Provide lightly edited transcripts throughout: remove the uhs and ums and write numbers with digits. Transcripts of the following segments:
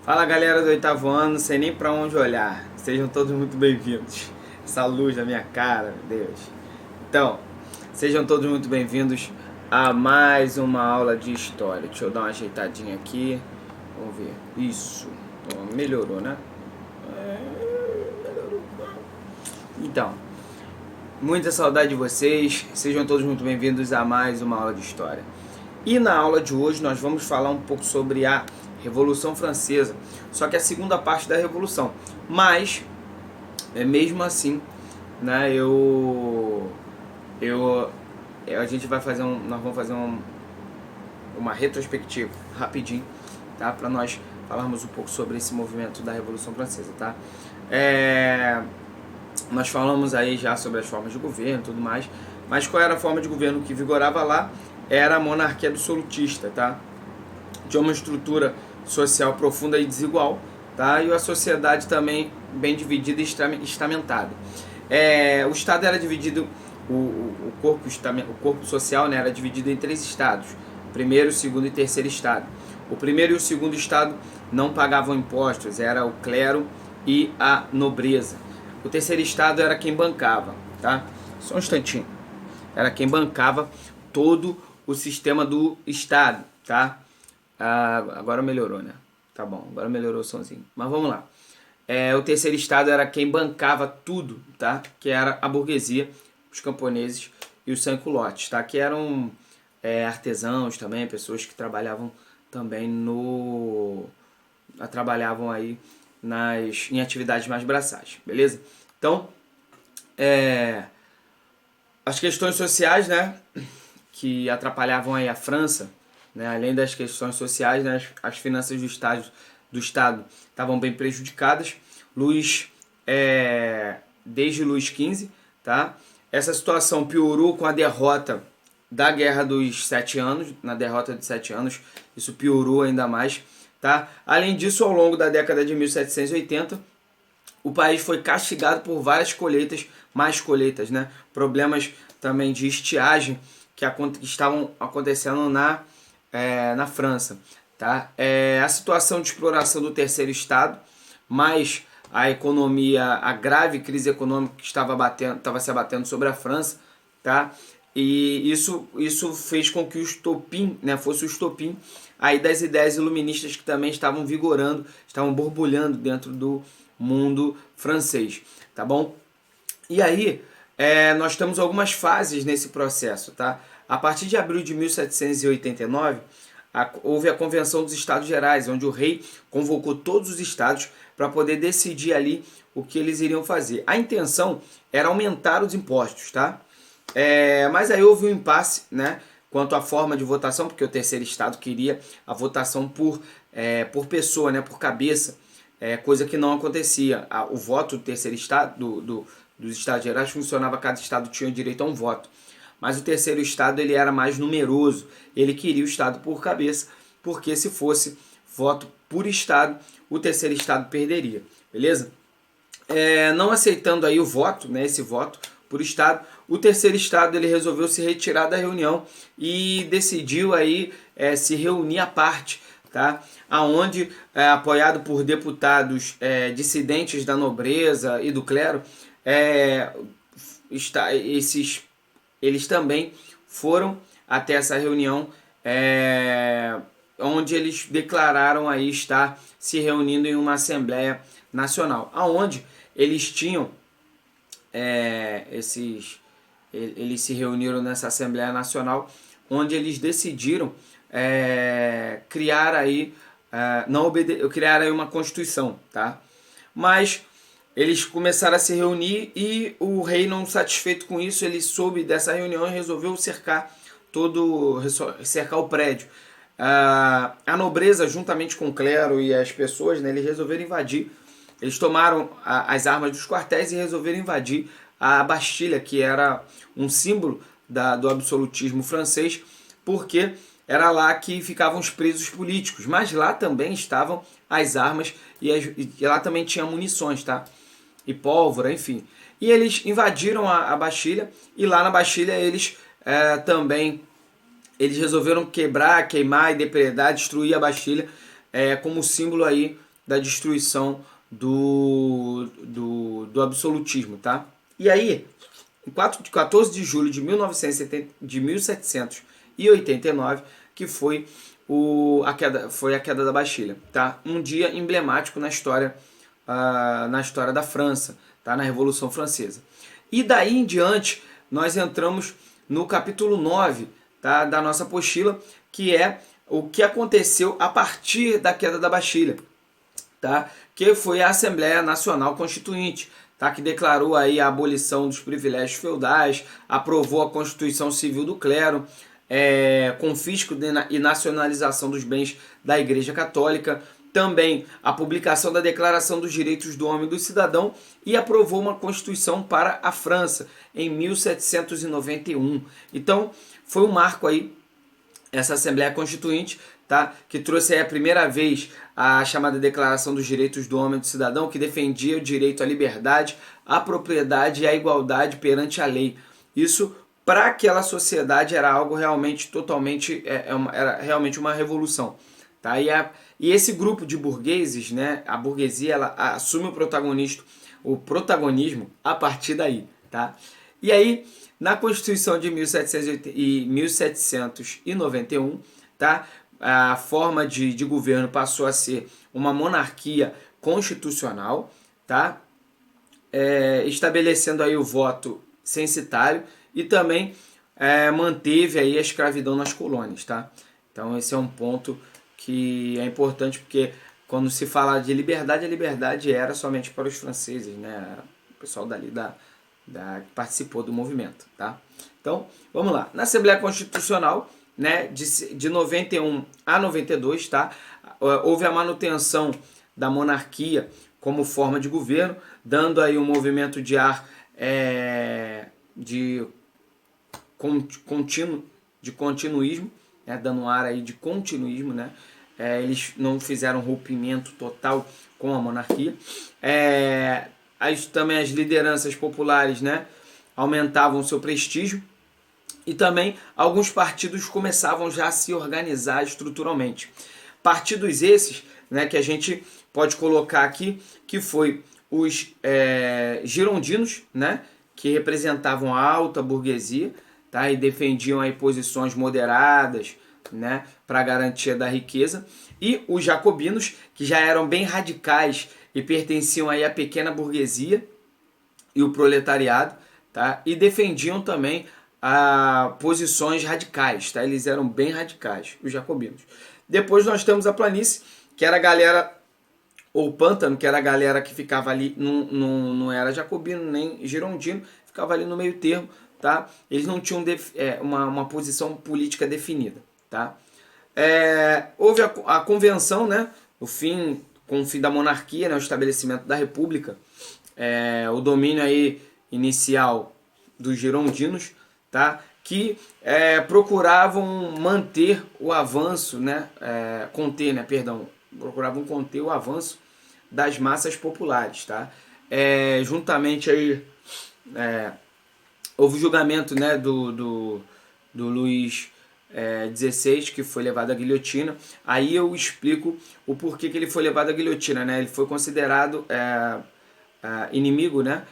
Fala galera do oitavo ano, não sei nem pra onde olhar. Sejam todos muito bem-vindos. Essa luz na minha cara, meu Deus. Então, sejam todos muito bem-vindos a mais uma aula de história. Deixa eu dar uma ajeitadinha aqui. Vamos ver. Isso. Melhorou, né? Então, muita saudade de vocês. Sejam todos muito bem-vindos a mais uma aula de história. E na aula de hoje nós vamos falar um pouco sobre a Revolução Francesa, só que a segunda parte da Revolução. Mas, mesmo assim, né, a gente vai fazer nós vamos fazer uma retrospectiva rapidinho, tá? Para nós falarmos um pouco sobre esse movimento da Revolução Francesa, tá? Nós falamos aí já sobre as formas de governo e tudo mais, mas qual era a forma de governo que vigorava lá? Era a monarquia absolutista, tá? Tinha uma estrutura social profunda e desigual, tá? E a sociedade também bem dividida e estamentada. O Estado era dividido, o corpo social, né, era dividido em três estados: primeiro, segundo e terceiro estado. O primeiro e o segundo estado não pagavam impostos, era o clero e a nobreza. O terceiro estado era quem bancava, tá? Só um instantinho. Era quem bancava todo o sistema do estado, tá? Agora melhorou, né? Tá bom, agora melhorou o somzinho. Mas vamos lá. O terceiro estado era quem bancava tudo, tá? Que era a burguesia, os camponeses e os sans-culottes, tá? Que eram artesãos também, pessoas que trabalhavam também trabalhavam aí em atividades mais braçais, beleza? Então, as questões sociais, né, que atrapalhavam aí a França, né, além das questões sociais, né, as finanças do Estado estavam bem prejudicadas. Desde Luís XV, tá? Essa situação piorou com a derrota da Guerra dos 7 Anos, na derrota de 7 anos, isso piorou ainda mais, tá? Além disso, ao longo da década de 1780, o país foi castigado por várias mais colheitas, né? Problemas também de estiagem que estavam acontecendo na França, tá? A situação de exploração do terceiro estado, mais a grave crise econômica que estava se abatendo sobre a França, tá? E isso fez com que o estopim, né, fosse o estopim aí das ideias iluministas que também estavam vigorando, estavam borbulhando dentro do mundo francês, tá bom? E aí, nós temos algumas fases nesse processo, tá? A partir de abril de 1789, houve a Convenção dos Estados Gerais, onde o rei convocou todos os estados para poder decidir ali o que eles iriam fazer. A intenção era aumentar os impostos, tá? Mas aí houve um impasse, né, quanto à forma de votação, porque o terceiro estado queria a votação por pessoa, né, por cabeça, coisa que não acontecia. O voto do terceiro estado, dos Estados Gerais, funcionava, cada estado tinha direito a um voto. Mas o terceiro estado ele era mais numeroso, ele queria o estado por cabeça, porque se fosse voto por estado, o terceiro estado perderia, beleza? Não aceitando aí o voto, né, esse voto por estado, o terceiro estado ele resolveu se retirar da reunião e decidiu aí se reunir à parte, tá? Aonde, apoiado por deputados dissidentes da nobreza e do clero, eles também foram até essa reunião, onde eles declararam aí estar se reunindo em uma Assembleia Nacional, aonde eles tinham eles se reuniram nessa Assembleia Nacional, onde eles decidiram criar aí uma Constituição, tá? Mas eles começaram a se reunir e o rei, não satisfeito com isso, ele soube dessa reunião e resolveu cercar o prédio. A nobreza, juntamente com o clero e as pessoas, né, eles resolveram invadir. Eles tomaram as armas dos quartéis e resolveram invadir a Bastilha, que era um símbolo do absolutismo francês, porque era lá que ficavam os presos políticos. Mas lá também estavam as armas e lá também tinha munições, tá? E pólvora, enfim. E eles invadiram a Bastilha, e lá na Bastilha eles resolveram queimar e depredar, destruir a Bastilha como símbolo aí da destruição do absolutismo, tá? E aí, em 14 de julho de 1789, que foi a queda da Bastilha, tá? Um dia emblemático na história da França, tá? Na Revolução Francesa. E daí em diante, nós entramos no capítulo 9, tá? Da nossa apostila, que é o que aconteceu a partir da queda da Bastilha, tá? Que foi a Assembleia Nacional Constituinte, tá? Que declarou aí a abolição dos privilégios feudais, aprovou a Constituição Civil do Clero, confisco e nacionalização dos bens da Igreja Católica, também a publicação da Declaração dos Direitos do Homem e do Cidadão e aprovou uma Constituição para a França em 1791. Então, foi um marco aí essa Assembleia Constituinte, tá? Que trouxe aí a primeira vez a chamada Declaração dos Direitos do Homem e do Cidadão, que defendia o direito à liberdade, à propriedade e à igualdade perante a lei. Isso, para aquela sociedade, era algo realmente totalmente, era realmente uma revolução. Tá? E esse grupo de burgueses, né, a burguesia, ela assume o protagonismo a partir daí. Tá? E aí, na Constituição de 1791, tá? A forma de governo passou a ser uma monarquia constitucional, tá? Estabelecendo aí o voto censitário e também manteve aí a escravidão nas colônias, tá? Então esse é um ponto que é importante porque quando se fala de liberdade, a liberdade era somente para os franceses, né? O pessoal dali que participou do movimento, tá? Então, vamos lá. Na Assembleia Constitucional, né, de 91 a 92, tá? Houve a manutenção da monarquia como forma de governo, dando aí um movimento de ar de continuismo, né, dando um ar aí de continuismo, né? Eles não fizeram rompimento total com a monarquia. Também as lideranças populares, né, aumentavam seu prestígio e também alguns partidos começavam já a se organizar estruturalmente. Partidos esses, né, que a gente pode colocar aqui, que foi os girondinos, né, que representavam a alta burguesia, tá, e defendiam aí posições moderadas, né, para a garantia da riqueza, e os jacobinos, que já eram bem radicais e pertenciam aí à pequena burguesia e o proletariado, tá, e defendiam também posições radicais, tá, eles eram bem radicais, os jacobinos. Depois nós temos a planície, que era a galera, ou o pântano, que era a galera que ficava ali, não era jacobino nem girondino, ficava ali no meio termo, tá? Eles não tinham uma posição política definida, tá? Houve a convenção, né? Com o fim da monarquia, né? O estabelecimento da república, o domínio aí inicial dos girondinos, tá? Que procuravam manter o avanço, né? Procuravam conter o avanço das massas populares, tá? Juntamente aí houve o julgamento, né, do Luís XVI, que foi levado à guilhotina. Aí eu explico o porquê que ele foi levado à guilhotina, né? Ele foi considerado inimigo, né,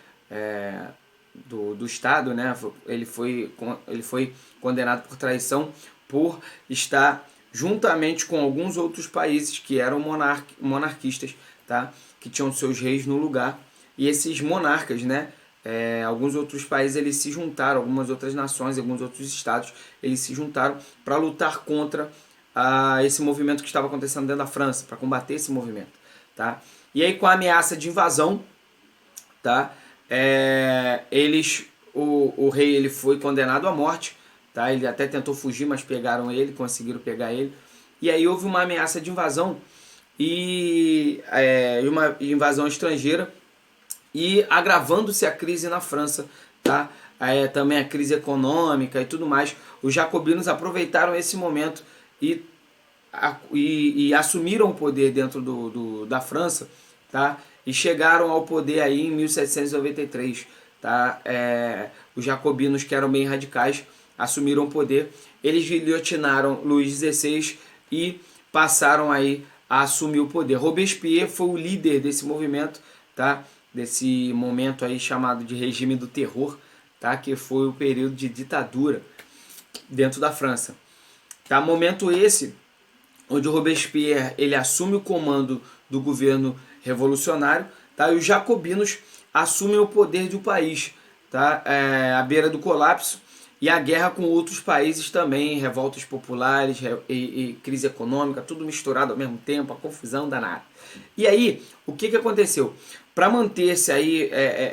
do Estado, né? Ele foi condenado por traição por estar juntamente com alguns outros países que eram monarquistas, tá? Que tinham seus reis no lugar. E esses monarcas, né? Alguns outros países eles se juntaram, algumas outras nações, alguns outros estados, eles se juntaram para lutar contra esse movimento que estava acontecendo dentro da França, para combater esse movimento, tá? E aí com a ameaça de invasão, tá? O rei ele foi condenado à morte, tá? Ele até tentou fugir, mas pegaram ele, conseguiram pegar ele. E aí houve uma ameaça de invasão e uma invasão estrangeira, e agravando-se a crise na França, tá? Também a crise econômica e tudo mais. Os jacobinos aproveitaram esse momento e assumiram o poder dentro da França, tá? E chegaram ao poder aí em 1793, tá? Os jacobinos, que eram bem radicais, assumiram o poder. Eles guilhotinaram Luís XVI e passaram aí a assumir o poder. Robespierre foi o líder desse movimento, tá? Desse momento aí chamado de regime do terror, tá? Que foi o período de ditadura dentro da França. Tá? Momento esse onde o Robespierre ele assume o comando do governo revolucionário, tá? E os jacobinos assumem o poder do país, tá? À beira do colapso, e a guerra com outros países também, revoltas populares e crise econômica, tudo misturado ao mesmo tempo, a confusão danada. E aí, o que aconteceu? Para manter-se aí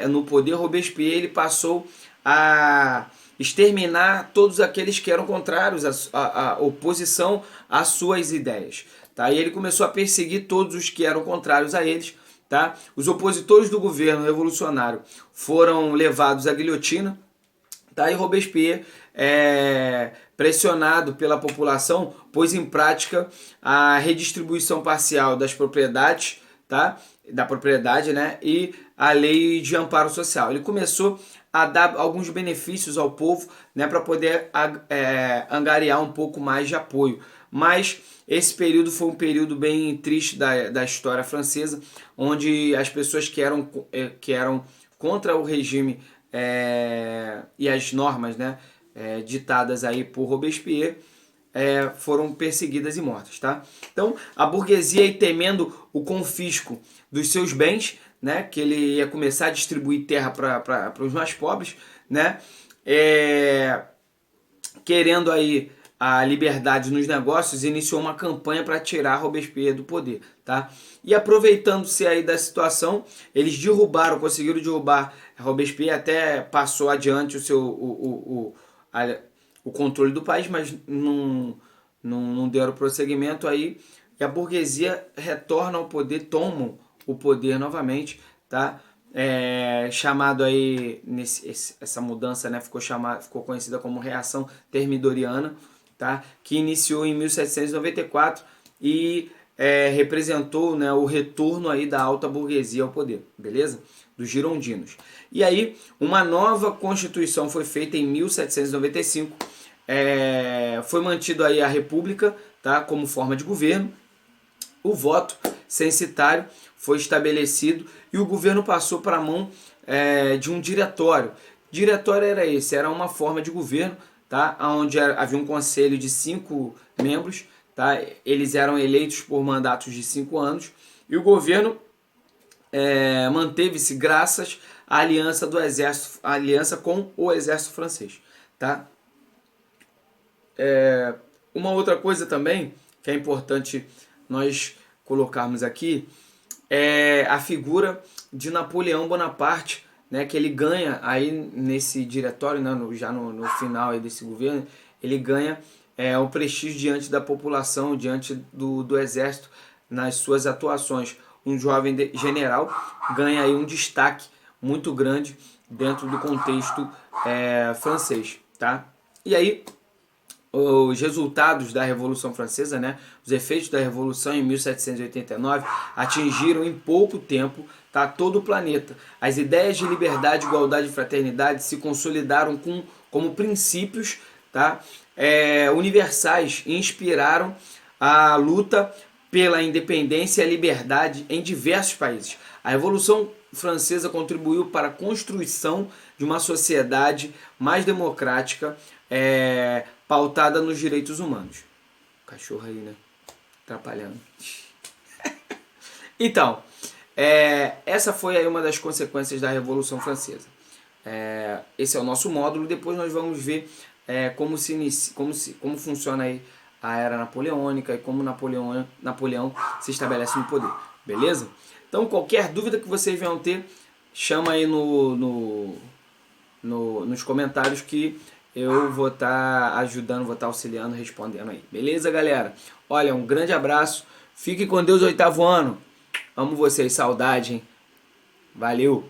no poder, Robespierre ele passou a exterminar todos aqueles que eram contrários à oposição às suas ideias. Tá? E ele começou a perseguir todos os que eram contrários a eles. Tá? Os opositores do governo revolucionário foram levados à guilhotina. Tá? E Robespierre, pressionado pela população, pôs em prática a redistribuição parcial das propriedades, tá? Da propriedade, né? E a lei de amparo social. Ele começou a dar alguns benefícios ao povo, né? Para poder angariar um pouco mais de apoio. Mas esse período foi um período bem triste da história francesa, onde as pessoas que eram contra o regime e as normas, né, ditadas aí por Robespierre, foram perseguidas e mortas, tá? Então, a burguesia aí, temendo o confisco dos seus bens, né, que ele ia começar a distribuir terra para os mais pobres, né, querendo aí a liberdade nos negócios, iniciou uma campanha para tirar Robespierre do poder, tá? E aproveitando-se aí da situação, eles conseguiram derrubar Robespierre, até passou adiante o controle do país, mas não deram prosseguimento aí, e a burguesia retorna ao poder, tomam o poder novamente, tá? Chamado aí, essa mudança, né, ficou conhecida como Reação Thermidoriana, tá? Que iniciou em 1794 e representou, né, o retorno aí da alta burguesia ao poder, beleza? Dos girondinos. E aí, uma nova constituição foi feita em 1795, foi mantido aí a república, tá, como forma de governo, o voto censitário foi estabelecido e o governo passou para a mão de um diretório. Diretório era uma forma de governo, tá, onde havia um conselho de 5 membros, tá, eles eram eleitos por mandatos de 5 anos, e o governo manteve-se graças à aliança do exército, a aliança com o exército francês, tá? Uma outra coisa também que é importante nós colocarmos aqui é a figura de Napoleão Bonaparte, né, que ele ganha aí nesse diretório, né, já no final aí desse governo, ele ganha o prestígio diante da população, diante do exército, nas suas atuações. Um jovem general ganha aí um destaque muito grande dentro do contexto francês, tá? E aí, os resultados da Revolução Francesa, né, os efeitos da Revolução em 1789 atingiram em pouco tempo, tá, todo o planeta. As ideias de liberdade, igualdade e fraternidade se consolidaram como princípios, tá, universais e inspiraram a luta pela independência e a liberdade em diversos países. A Revolução Francesa contribuiu para a construção de uma sociedade mais democrática, pautada nos direitos humanos. Cachorro aí, né? Atrapalhando. Então, essa foi aí uma das consequências da Revolução Francesa. Esse é o nosso módulo. Depois nós vamos ver como funciona aí a era napoleônica e como Napoleão se estabelece no poder. Beleza? Então, qualquer dúvida que vocês venham ter, chama aí nos comentários que eu vou estar ajudando, vou estar auxiliando, respondendo aí. Beleza, galera? Olha, um grande abraço. Fique com Deus, 8º ano. Amo vocês. Saudade, hein? Valeu!